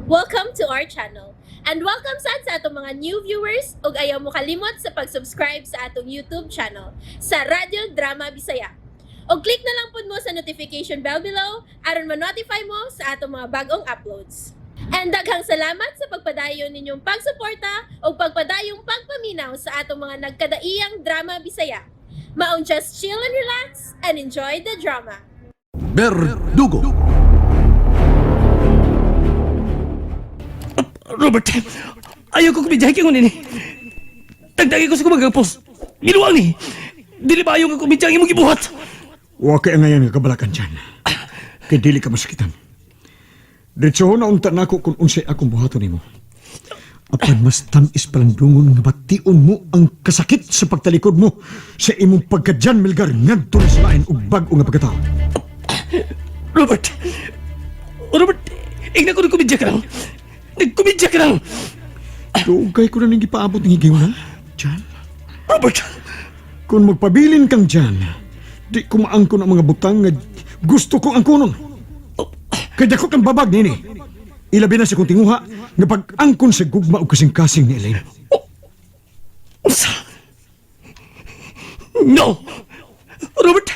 Welcome to our channel. And welcome sa atong mga new viewers ug ayaw mo kalimot sa pag-subscribe sa atong YouTube channel sa Radio Drama Bisaya. O click na lang pud mo sa notification bell below aron ma-notify mo sa atong mga bagong uploads. And daghang salamat sa pagpadayon ninyong pagsuporta o pagpadayong pagpaminaw sa atong mga nagkadaiyang Drama Bisaya. Maong just chill and relax and enjoy the drama. Verdugo. Robert, ayaw ko kumidyahin kang unin eh. Tagdagi ko sa kumagapos. Niluwang ni. Dili ba ayaw ko kumidyahin mong ibuhat? Wa kaya ngayon nga kabalakan dyan. Kaya dili ka masakitan. Diretsoho na unta na ako kung unsay akong buhaton nimo. Apan mas tamis palang dungon nga bation mo ang kasakit sa pagtalikod mo sa imong pagkadyan, Melgar, ngadto na sa lain ug bag-o nga pagkatao. Robert, igna ko na kumidya ka lang. Nagkumidya ka lang. Dugay ko na nang ipaabot ng higiw na, Jan. Robert, Kung magpabilin kang dyan, di ko maangkon ang mga butang nga gusto kong angkonon. Kaya dako kang babag nini. Ilabi na sa kong tinguha nga pag-angkon sa gugma o kasing-kasing ni Elaine. unsa? No! Robert,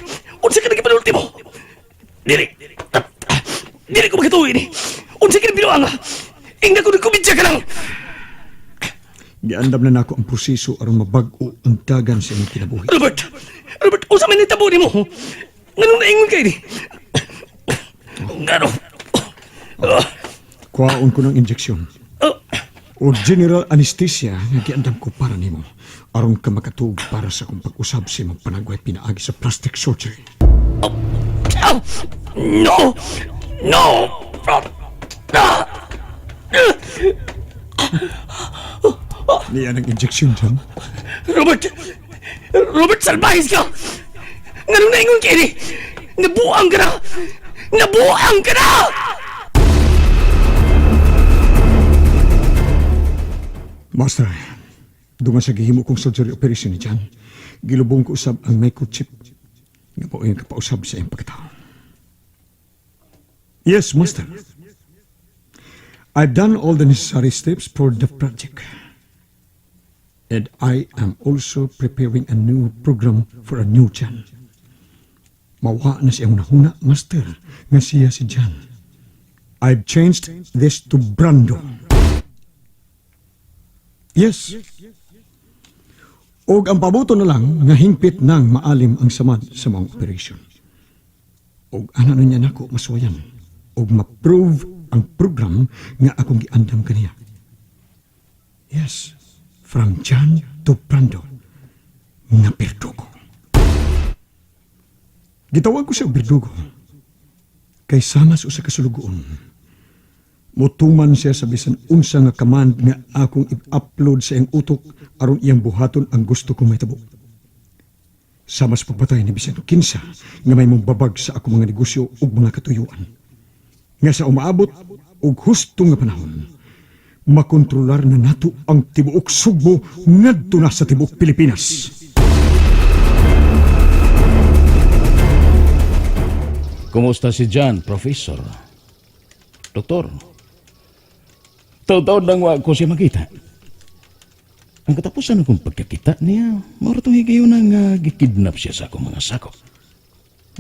unsa ka nagkipanulti mo? Dili ko magkatuwi ni. Unsa ka nagbinuang nga? Ingna ko nagkumidya ka lang. Giandam na nako ang proseso aron mabag-o ang dagan sa imong kinabuhi. Robert, unsa man nitabo ni mo? Nganong naingon kay ni? Ngano? Kuhaon ko ng injeksyon. O general anesthesia nga giandam ko para nimo aron ka makatug para sa kong pag-usab sa imong panagway pinaagi sa plastic surgery. No! No! Niyan ang injeksyon dyan. Robert, salbahis ka! Nganong naingon kay ni? Nabuang ka na! Nabuang ka na! Master, dungan sa gihimo kong surgery operation ni Jan, gilubong ko usab ang microchip nga po yung kapausab sa iyong pagkatao. Yes, Master. I've done all the necessary steps for the project. And I am also preparing a new program for a new Jan. Mawa na siyang nahuna, Master, nga siya si Jan. I've changed this to Brando. Yes. Og ang pabuto na lang nga hingpit nang maalim ang samad sa mga operation. Og ana na niya nako maswayan og ma-prove ang program nga akong giandam kaniya. Yes, from Jan to Brando nga Verdugo. Gitawag ko siya Verdugo kay sama sa usa ka sulugoon. Mutuman siya sa bisan unsa nga command nga akong i-upload sa iyang utok aron iyang buhaton ang gusto kong mahitabo. Sama sa pagpatay ni bisan kinsa nga may mong babag sa akong mga negosyo ug mga katuyuan. Nga sa umaabot og husto nga panahon, makontrolar na nato ang tibuok Sugbo ngadto na sa tibuok Pilipinas. Kumusta si John, Professor? Doktor? Taon-taon lang wa ko siya makita. Ang katapusan akong pagkakita niya, mara itong higayon na gikidnap siya sa akong mga sako.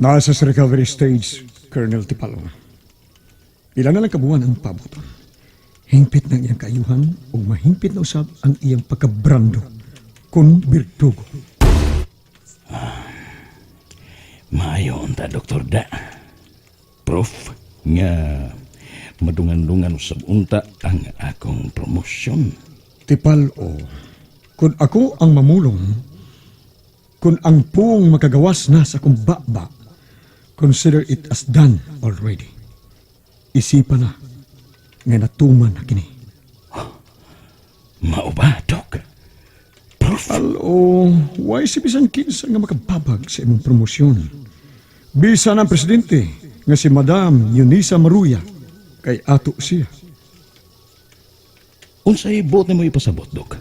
Nasa sa recovery stage, Colonel Tipalo. Ilan na lang kabuan ang pabuton. Hingpit ng iyang kaayuhan o mahingpit na usab ang iyang pagkabrando kun Verdugo. Maayo unta, Doktor Da. Prof, nga madungan-dungan usab unta ang akong promosyon. Tipalo, kung ako ang mamulong, kung ang puong makagawas na sa akong baba, consider it as done already. Isipan na nga natuman na kini. Mao ba, Dok? Prof? Alo, why si bisan kinsa nga makababag sa imong promosyon? Bisa ng presidente nga si Madam Eunice Maruya kay ato siya. Unsay buot na mo ipasabot, Dok?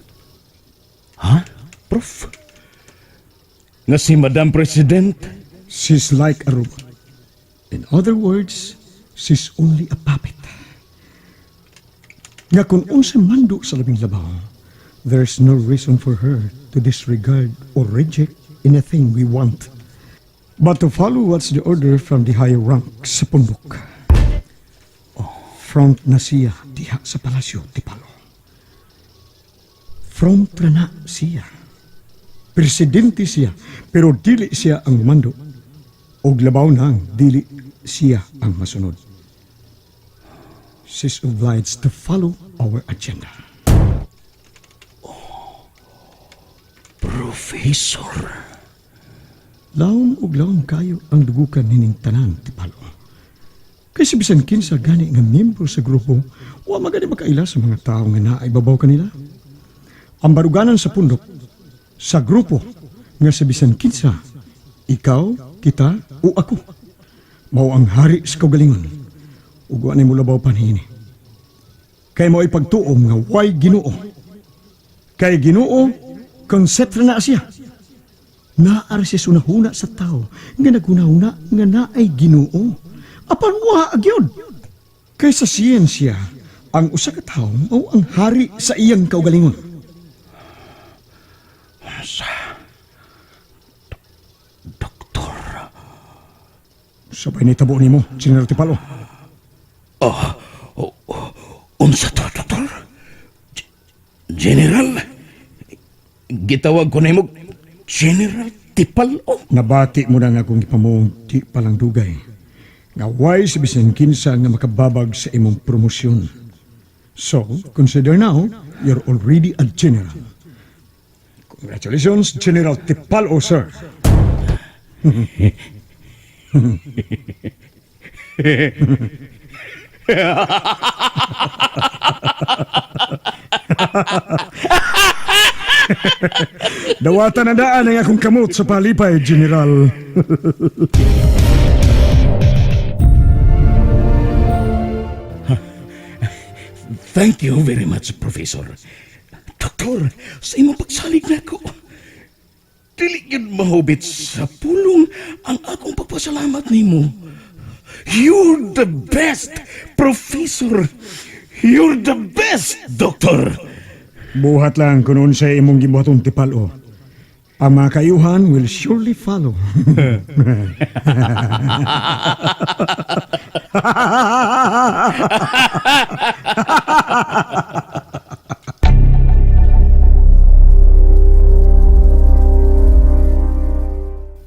Ha? Prof? Nga si Madam President? She's like a robot. In other words, she's only a puppet. Nga kung unsa mando sa labing labaw, there's no reason for her to disregard or reject anything we want, but to follow what's the order from the higher ranks sa pundok. Front na siya diha sa palasyo, Tipalo. Front na siya. Presidente siya, pero dili siya ang mando. Og labaw nang dili siya ang masunod. She's obliged to follow our agenda. Professor. Laom ug laom kayo ang dugukan nining tanan, Tipalo. Kasi bisan kinsa gani nga miyembro sa grupo, wa magani makaila sa mga tao nga naaibabaw kanila. Ang baruganan sa pundok, sa grupo, nga sa bisan kinsa, ikaw, kita, o ako, mao ang hari sa kaugalingon, ug wa mo labaw panhini. Kay mo ipagtuom nga way Ginoo. Kay Ginoo, konsepto na siya. Naar siya sunahuna sa tao, nga naghunahuna nga naay Ginoo. Apan wa agyod. Kay sa siyensya, ang usa ka tawo mao ang hari sa iyang kaugalingon. Doktor. Sabay ni tabo nimo, General Tipalo. Unsa to, doktor? General? Gitawag ko na mo General Tipalo. Nabati mo na nga kung ipamuong di palang dugay. Nga way si bisan kinsa nga makababag sa imong promosyon. So, consider now, you're already a general. Congratulations, General Tipalo, sir. Dawatan na daan ang akong kamot sa palipay, General. Thank you very much, Professor. Doktor, sa imong pagsalig na ko, dili yun mahubit sa pulong ang akong pagpasalamat nimo. You're the best, Professor. You're the best, Doktor. Buhat lang kung noon sa imong gibuhaton, Tipalo. Ang mga kayuhan will surely follow.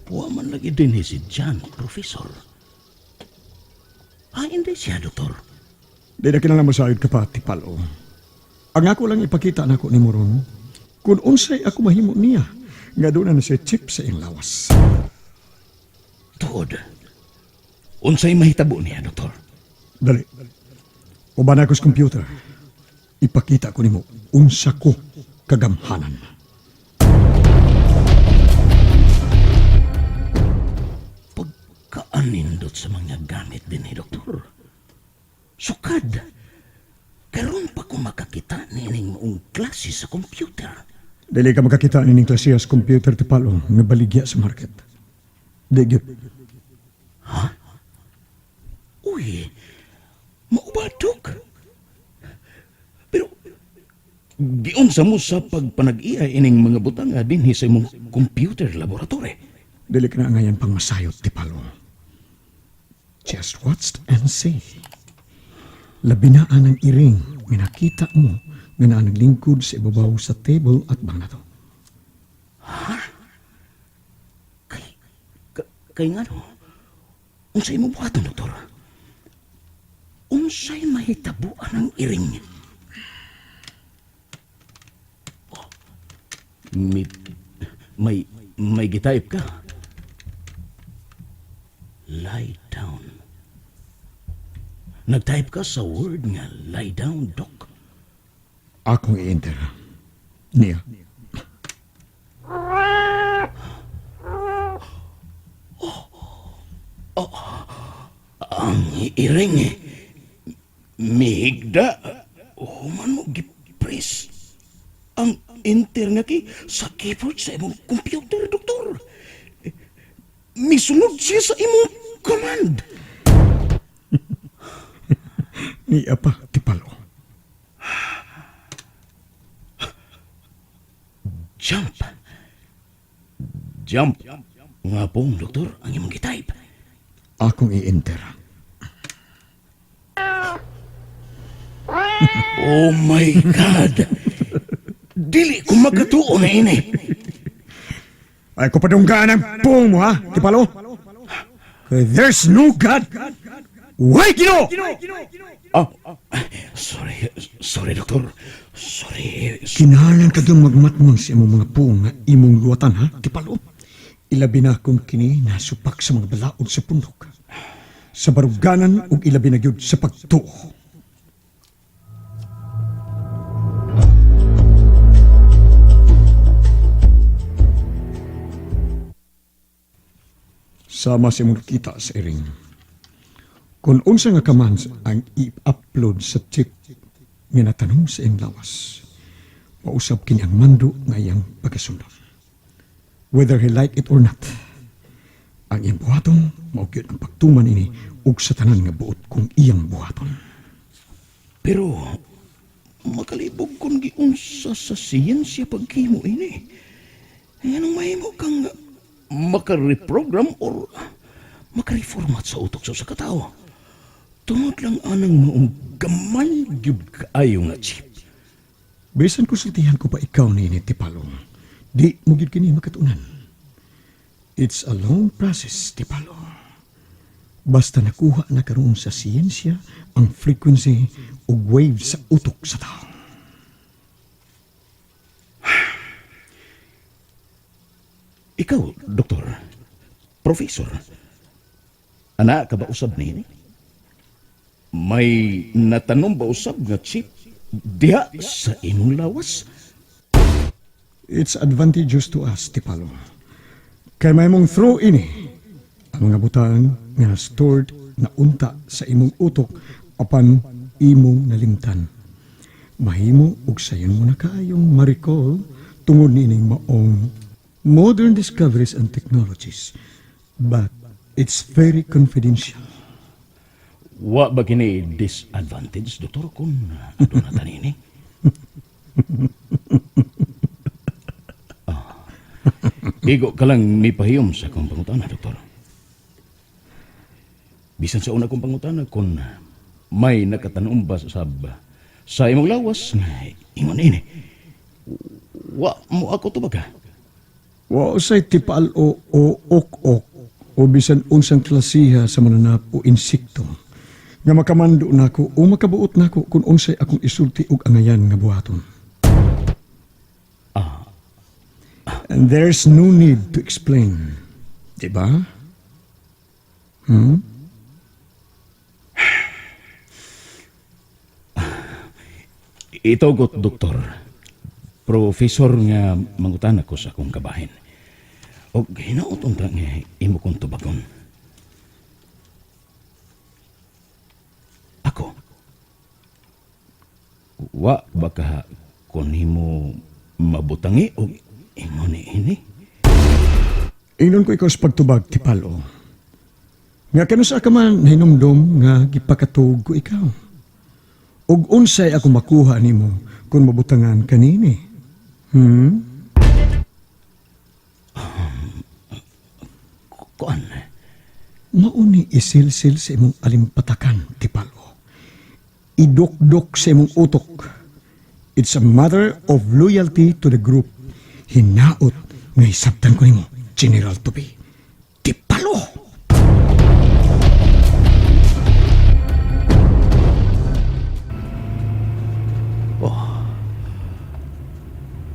Wa man lagi din si John, Professor. Hindi siya, Doktor. Di na kinala masayod ka pa, Tipalo. Ang ako lang ipakita na ko ni Moron, kung unsay ako mahimo niya, nga doon na siya chip sa iyang lawas. Tuod. Unsay mahitabo niya, Doktor? Dali. Uban ako sa computer. Ipakita ko nimo unsa ko kagamhanan. Pagkaanindot sa mga gamit din ni Doktor. Sukad. Karon pa ko makakita nining moong klase sa computer. Dili ka makakita nining klase sa computer, Tipalo, nga baligya sa market. Di gyud. Uy, maubadok. Pero, giunsa mo sa pagpanag-iya ining mga butanga din sa imong computer laboratory? Dili ka na ngayon pang masayot, Tipalo. Just watch and see. Labinaan ang iring nga nakita mo nga naa naglingkod sa ibabaw sa table at bang na to. Kay nga no, unsay mo buhaton, Doktor? Unsay mahitabuan ang iring? Oh, may gitayip ka. Lie down. Nag-type ka sa word nga lie down, Doc. Akong i-enter. Niya. Ang iring mihigda. Man mo gipress ang enter nga sa keyboard sa imong computer, Doktor. Misunod siya sa imong command. Niya pa, Tipalo. Jump. Jump. Nga pong, doktor, ang imong gitype. Akong i-enter. Oh my God! Dili ko magkatuo na ini. Ay ko padunggaan ang puong mo, ha, Tipalo? There's no God. Why, Ginoo? Oh, sorry, doktor. Sorry. Kinahanglan ka doon magmatmon sa imong mga puong nga imong luwatan, ha, Tipalo? Ilabi na akong kini nasupak sa mga balaod sa pundok. Sa baruganan ug ilabi na gyud sa pagtuo. Sama sa imong kita sa iring. Kung unsa nga commands ang i-upload sa chip nga natanong sa iyong lawas, mausap kini ang mando nga iyang pagkasunod. Whether he like it or not, ang iyang buhaton, maugyod ang pagtuman ini ug sa tanan nga buot kung iyang buhaton. Pero, makalibog kung giunsa sa siyensya pagkimo ini. Anong mahimo kang makareprogram or makareformat sa utok sa katao? Tungod lang anang maong gamay gyud kaayo nga chip. Bisan konsultihan ko pa ikaw ni Tipalo, di mo gyud kini makatunan. It's a long process, Tipalo. Basta nakuha na karon sa siyensya ang frequency o wave sa utok sa tao. Ikaw, doktor, professor, anak ka ba usab ni ini? May natanong ba usab nga chip diha sa imong lawas? It's advantageous to us, Tipalo. Kay may mong throw ini ang mga butang nga stored na unta sa imong utok apan imong nalimtan. Mahimo ug sayon mo na kaayong ma-recall tungod nining maong modern discoveries and technologies. But it's very confidential. Wa ba kini disadvantage, doktor, kung aduna ta nini? Igo ka lang mipahiyom sa akong pangutana, doktor. Bisan sa una kong pangutana kung may nakatanong ba sa imong lawas nga ingon ini. Wa mo ako to baga. Wa usay Tipalo o ok-ok o bisan unsang klasiha sa mananap o insekto nga makamando nako o makabuot nako kung unsay akong isulti og angayan nga buhaton. And there's no need to explain. Diba? Itogot, doktor. Profesor nga mangutana ko sa akong kabahin. O hinautong ta nga imo kong tubagon. Ako, wa baka kung himo mabutangi o imo ni ini? Ingnon ko ikaw sa pagtubag, Tipalo. Nga kanusa ka man hinumdom nga gipakatug ko ikaw. Ug unsay ako makuha nimo kung mabutangan kanini? Kuan? Mauni isilsil sa imong alimpatakan, Tipalo. Idokdok sa imong utok. It's a matter of loyalty to the group. Hinaot nga hisabtan ko nimo, General Tupi. Tipalo!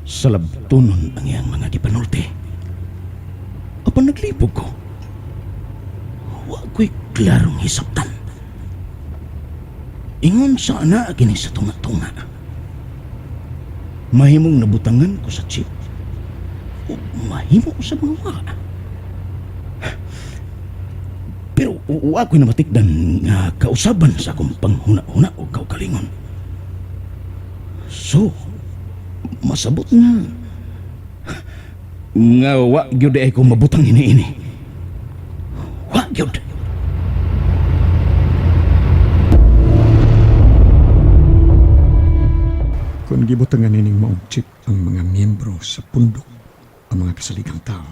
Salabtunon ang iyang mga gipanulti. Apan naglipog ko, wa ko'y klarong hisabtan. Ingon sana kini sa tunga-tunga. Mahimong nabutangan ko sa chip o mahimo ko sa mga wa. Pero wa ko'y namatikdan nga kausaban sa akong panghuna-huna o kaugalingon. So, masabot nga wa gyud ay ko mabutang ini. Wa gyud. Kung gibutangan nining maong chip ang mga miyembro sa pundok, ang mga kasaligang tao,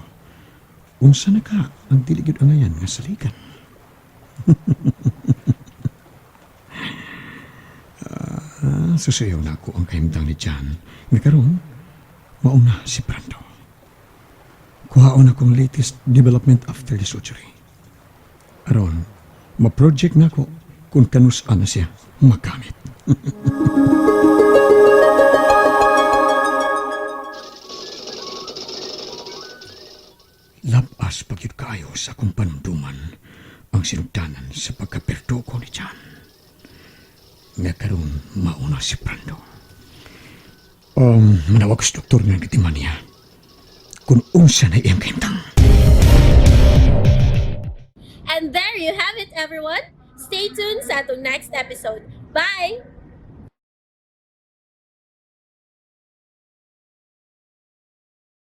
unsa na ka ang dili gyud angayan nga saligan? Susayaw na ako ang kahimtang ni Jan. Nga karon, mauna si Brando. Kuhaon akong latest development after the surgery. Aron, ma-project na ko kung kanus-an na siya magamit. Lapas pagyud kaayo sa akong panumduman ang sinugdanan sa pagkaperdo ko ni Jan. Nga karon mauna si Brando. Manawag sa doktor nga nagtiman niya kung unsa na iyang kahimtang. And there you have it, everyone. Stay tuned sa atong next episode. Bye!